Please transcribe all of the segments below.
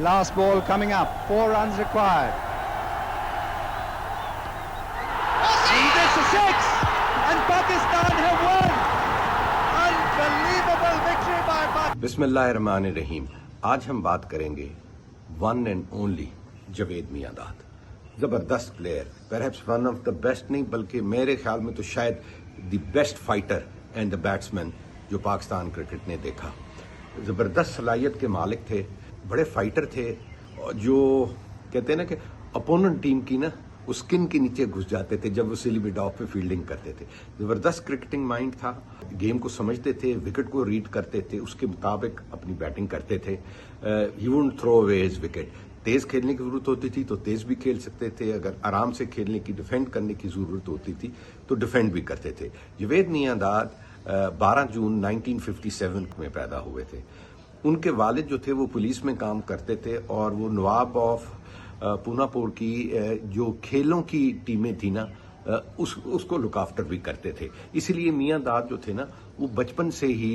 last ball coming up. 4 runs required. He gets a 6 and Pakistan have won. Unbelievable victory by Pakistan. बिस्मिल्लाहिर्रहमानिर्रहीम। आज हम बात करेंगे one and only Javed Miandad. जबरदस्त player, perhaps one of the best नहीं बल्कि मेरे ख्याल में तो शायद the best fighter and the batsman जो पाकिस्तान क्रिकेट ने देखा। जबरदस्त सलाहियत के मालिक थे, बड़े फाइटर थे, जो कहते हैं ना कि अपोनेंट टीम की ना उस स्किन के नीचे घुस जाते थे जब वो सिली मिड ऑफ पे फील्डिंग करते थे। जबरदस्त क्रिकेटिंग माइंड था, गेम को समझते थे, विकेट को रीड करते थे, उसके मुताबिक अपनी बैटिंग करते थे। He wouldn't throw away his wicket. तेज खेलने की जरूरत होती थी तो तेज भी खेल सकते थे, अगर आराम से खेलने की डिफेंड करने की जरूरत होती थी तो डिफेंड भी करते थे। जवेद मियांदाद 12 जून 1957 में पैदा हुए थे। उनके वालिद जो थे वो पुलिस में काम करते थे और वो नवाब ऑफ पूनापुर की जो खेलों की टीमें थी ना उसको लुक आफ्टर भी करते थे। इसीलिए मियांदाद जो थे ना वो बचपन से ही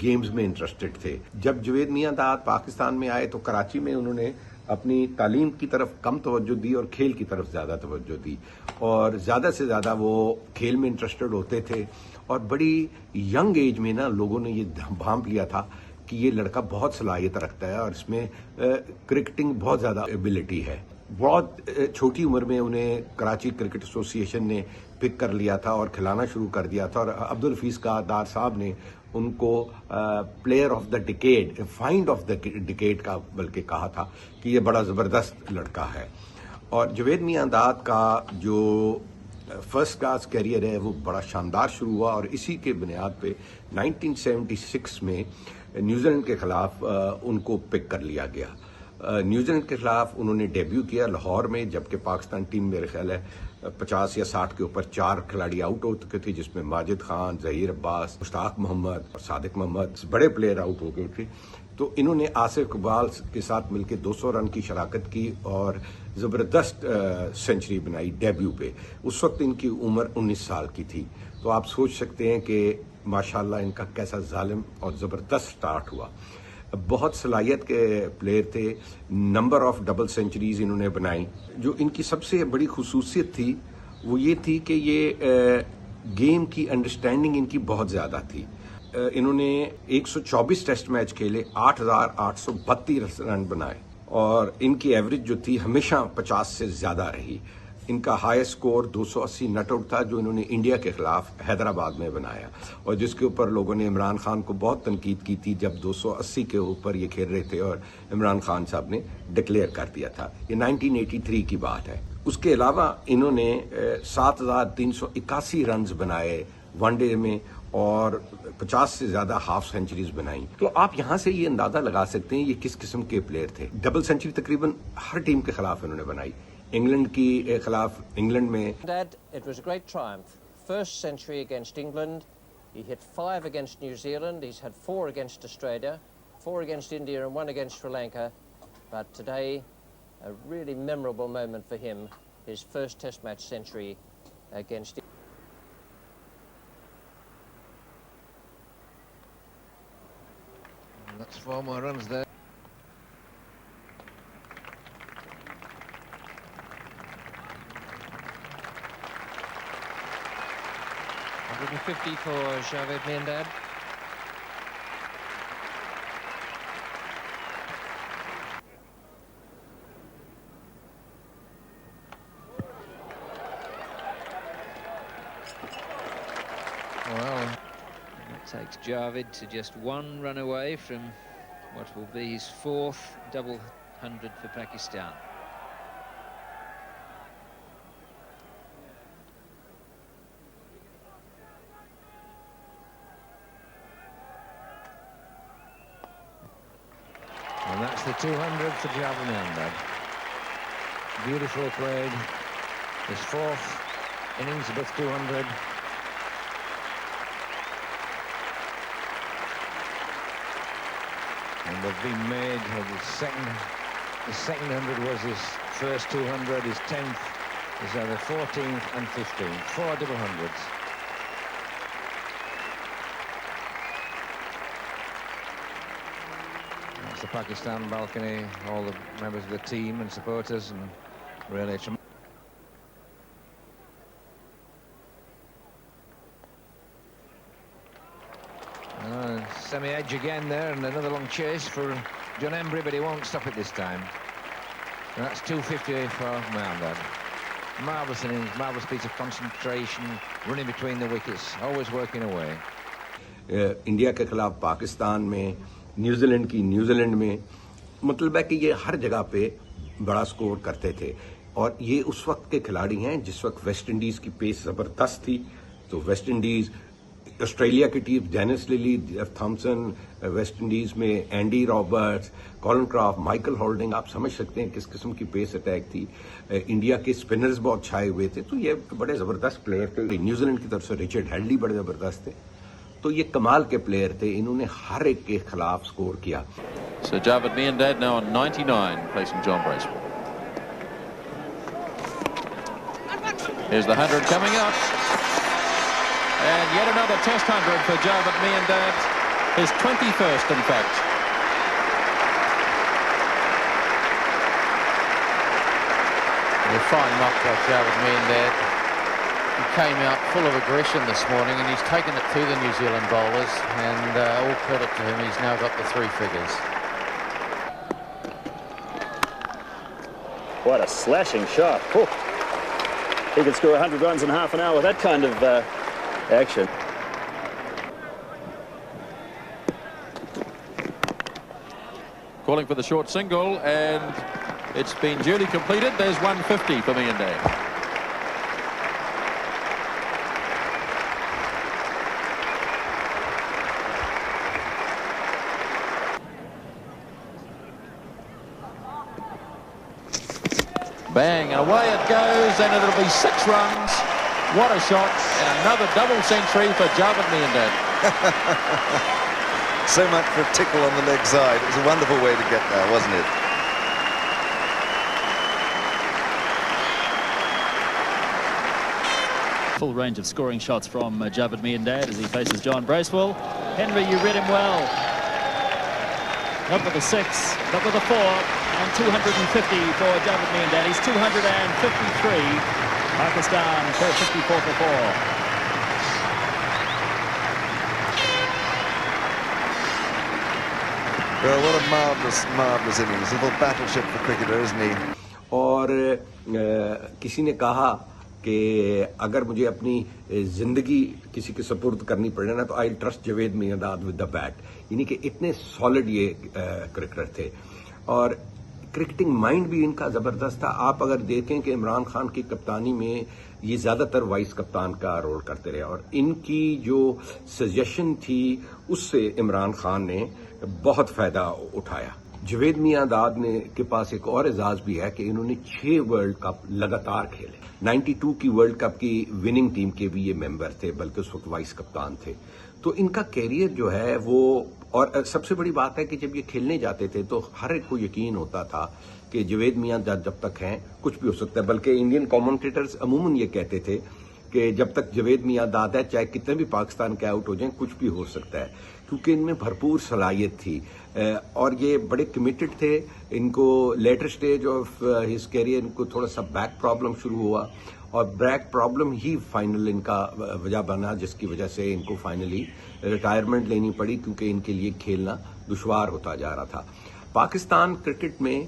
गेम्स में इंटरेस्टेड थे। जब जवेद मियांदाद पाकिस्तान में आए तो कराची में उन्होंने अपनी तालीम की तरफ कम तवज्जो दी और खेल की तरफ ज्यादा तवज्जो दी, और ज्यादा से ज्यादा वो खेल में इंटरेस्टेड होते थे। और बड़ी यंग एज में ना लोगों ने ये भांप लिया था कि ये लड़का बहुत सलाहियत रखता है और इसमें क्रिकेटिंग बहुत ज्यादा एबिलिटी है। बहुत छोटी उम्र में उन्हें कराची क्रिकेट एसोसिएशन ने पिक कर लिया था और खिलाना शुरू कर दिया था, और अब्दुल हफीज दार साहब ने उनको player of the decade, find of the decade का बल्कि कहा था कि ये बड़ा जबरदस्त लड़का है। और जवेद मियांदाद का जो फर्स्ट क्लास कैरियर है वो बड़ा शानदार शुरू हुआ, और इसी के बुनियाद पे 1976 में न्यूजीलैंड के खिलाफ उनको पिक कर लिया गया। न्यूजीलैंड के खिलाफ उन्होंने डेब्यू किया लाहौर में, जबकि पाकिस्तान टीम मेरे ख्याल है 50 या 60 के ऊपर 4 खिलाड़ी आउट हो चुके थे, जिसमें माजिद खान, जहीर अब्बास, मुश्ताक मोहम्मद और सादिक मोहम्मद बड़े प्लेयर आउट हो गए थे। तो इन्होंने आसिफ इकबाल के साथ मिलकर 200 रन की शराकत की और जबरदस्त सेंचुरी बनाई डेब्यू पे। उस वक्त इनकी उम्र 19 साल की थी। तो आप सोच सकते हैं कि माशाल्लाह इनका कैसा जालिम और जबरदस्त स्टार्ट हुआ। बहुत सलाहियत के प्लेयर थे, नंबर ऑफ डबल सेंचुरीज इन्होंने बनाई। जो इनकी सबसे बड़ी खुसूसियत थी वो ये थी कि ये गेम की अंडरस्टैंडिंग इनकी बहुत ज्यादा थी। इन्होंने 124 टेस्ट मैच खेले, 8,832 रन बनाए, और इनकी एवरेज जो थी हमेशा 50 से ज्यादा रही। इनका हाईएस्ट स्कोर 280 नॉट आउट था जो इन्होंने इंडिया के खिलाफ हैदराबाद में बनाया, और जिसके ऊपर लोगों ने इमरान खान को बहुत तनकीद की थी जब 280 के ऊपर ये खेल रहे थे और इमरान खान साहब ने डिक्लेयर कर दिया था। ये 1983 की बात है। उसके अलावा इन्होंने 7,381 रन बनाए वनडे में और 50 से ज्यादा हाफ सेंचुरीज बनाई। तो आप यहां से ये अंदाजा लगा सकते हैं ये किस किस्म के प्लेयर थे। डबल सेंचुरी तकरीबन हर टीम के खिलाफ इन्होंने बनाई। इंग्लैंड के खिलाफ इंग्लैंड में It was a great triumph. First century against England. He hit 5 against New Zealand. He's had 4 against Australia, 4 against India and 1 against Sri Lanka. But today, a really memorable moment for him. His first Test match century against. That's 4 more runs there. For Javed Miandad. Well, it takes Javed to just 1 run away from what will be his 4th double 100 for Pakistan. And that's the 200 for Javed Miandad. Beautifully played. His 4th innings above 200. And they've been made. The second 100 was his first 200. His 10th is either 14th and 15th. 4 double hundreds. the Pakistan balcony, all the members of the team and supporters, and really semi-edge again there, and another long chase for John Embry, but he won't stop it this time. And that's 250 for Mohammad. Marvellous innings, marvellous piece of concentration, running between the wickets, always working away. India के खिलाफ पाकिस्तान में, New Zealand में, मतलब है कि ये हर जगह पे बड़ा स्कोर करते थे, और ये उस वक्त के खिलाड़ी हैं जिस वक्त वेस्ट इंडीज की पेस जबरदस्त थी. तो वेस्ट इंडीज, ऑस्ट्रेलिया की team, Dennis Lillee, Thomson, West Indies में Andy Roberts, Colin Croft, Michael Holding, आप समझ सकते हैं किस किस्म की पेस अटैक थी. इंडिया के स्पिनर्स बहुत छाए हुए थे, तो ये बड़े जबरदस्त प्लेयर थे. न्यूजीलैंड की तरफ से रिचर्ड हेडली बड़े जबरदस्त थे. तो ये कमाल के प्लेयर थे, इन्होंने हर एक के खिलाफ स्कोर किया. So Javed Miandad now on 99, facing John Bracewell. Here's the 100 coming up. And yet another test 100 for Javed Miandad. His 21st, in fact. A fine knock by Javed Miandad. He came out full of aggression this morning, and he's taken it to the New Zealand bowlers, and all credit to him, he's now got the 3 figures. What a slashing shot. Oh. He could score 100 runs in half an hour with that kind of action. Calling for the short single, and it's been duly completed. There's 150 for Miandad. Bang, and away it goes, and it'll be 6 runs. What a shot, and another double century for Javed Miandad. So much for a tickle on the leg side. It was a wonderful way to get there, wasn't it? Full range of scoring shots from Javed Miandad as he faces John Bracewell. Henry, you read him well. Not with a 6, but with a 4, and 250 for Javed Miandad. He's 253. Pakistan 454 for 4. Well, what a marvellous innings. A little battleship for cricketer, isn't he? और किसी ने कहा कि अगर मुझे अपनी जिंदगी किसी के सपुर्द करनी पड़े ना, तो I trust Javed Miandad with the bat. यानी कि इतने सॉलिड ये क्रिकेटर थे, और क्रिकेटिंग माइंड भी इनका जबरदस्त था. आप अगर देखें कि इमरान खान की कप्तानी में ये ज्यादातर वाइस कप्तान का रोल करते रहे, और इनकी जो सजेशन थी उससे इमरान खान ने बहुत फायदा उठाया. जवेद मियांदाद ने के पास एक और एजाज भी है कि इन्होंने 6 वर्ल्ड कप लगातार खेले. 92 की वर्ल्ड कप की विनिंग टीम के भी ये मेंबर थे, बल्कि उस वक्त वाइस कप्तान थे. तो इनका कैरियर जो है वो, और सबसे बड़ी बात है कि जब ये खेलने जाते थे तो हर एक को यकीन होता था कि जवेद मियांदाद जब तक हैं कुछ भी हो सकता है. बल्कि इंडियन कमेंटेटर्स अमूमन ये कहते थे कि जब तक जवेद मियांदाद है, चाहे कितने भी पाकिस्तान के आउट हो जाएं, कुछ भी हो सकता है, क्योंकि इनमें भरपूर सलाहियत थी और ये बड़े कमिटेड थे. इनको later stage of his career इनको थोड़ा सा बैक प्रॉब्लम शुरू हुआ, और बैक प्रॉब्लम ही फाइनल इनका वजह बना, जिसकी वजह से इनको फाइनली रिटायरमेंट लेनी पड़ी, क्योंकि इनके लिए खेलना दुश्वार होता जा रहा था. पाकिस्तान क्रिकेट में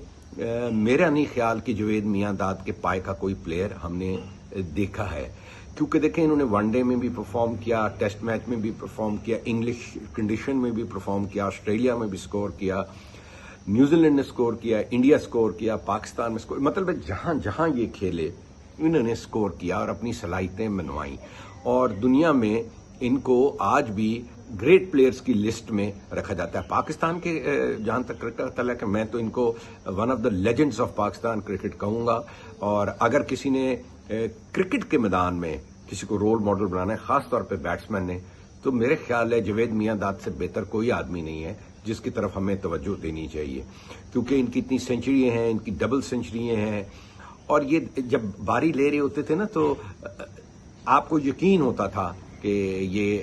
मेरा नहीं ख्याल कि जवेद मियांदाद के पाए का कोई प्लेयर हमने देखा है, क्योंकि देखें इन्होंने वनडे में भी परफॉर्म किया, टेस्ट मैच में भी परफॉर्म किया, इंग्लिश कंडीशन में भी परफॉर्म किया, ऑस्ट्रेलिया में भी स्कोर किया, न्यूजीलैंड ने स्कोर किया, इंडिया स्कोर किया, पाकिस्तान में स्कोर, मतलब जहां जहां ये खेले इन्होंने स्कोर किया और अपनी सलाहियतें मनवाई. और दुनिया में इनको आज भी ग्रेट प्लेयर्स की लिस्ट में रखा जाता है. पाकिस्तान के जहां तक क्रिकेट तलक है, मैं तो इनको one of the legends of Pakistan cricket कहूंगा. और अगर किसी ने क्रिकेट के मैदान में किसी को रोल मॉडल बनाना है, खासतौर पर बैट्समैन ने, तो मेरे ख्याल है जवेद मियांदाद से बेहतर कोई आदमी नहीं है जिसकी तरफ हमें तवज्जो देनी चाहिए, क्योंकि इनकी इतनी सेंचुरियां हैं, इनकी डबल सेंचुरियां हैं. और ये जब बारी ले रहे होते थे ना, तो आपको यकीन होता था کہ یہ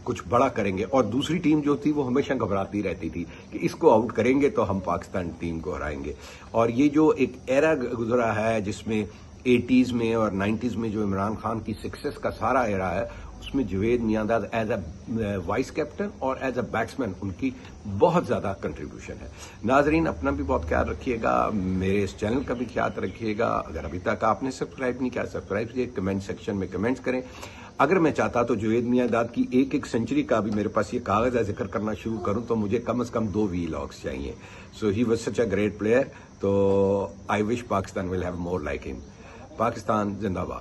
کچھ بڑا کریں گے، اور دوسری ٹیم جو تھی وہ ہمیشہ گھبراتی رہتی تھی کہ اس کو آؤٹ کریں گے تو ہم پاکستان ٹیم کو ہرائیں گے. اور یہ جو ایک ایرا گزرا ہے جس میں 80s میں اور 90s میں جو عمران خان کی سکسیس کا سارا ایرا ہے، اس میں Javed Miandad as a vice captain اور ایز اے بیٹسمین ان کی بہت زیادہ کنٹریبیوشن ہے. ناظرین اپنا بھی بہت خیال رکھیے گا، میرے اس چینل کا بھی خیال رکھیے گا. اگر ابھی تک آپ نے سبسکرائب نہیں کیا سبسکرائب کیجیے، کمنٹ سیکشن میں کمنٹس کریں. اگر میں چاہتا تو جوید میانداد کی ایک سینچری کا بھی میرے پاس یہ کاغذ ہے ذکر کرنا شروع کروں تو مجھے کم از کم 2 وی-لاگس چاہیے. So he was such a great player. تو I wish Pakistan will have more like him. Pakistan زندہ باد.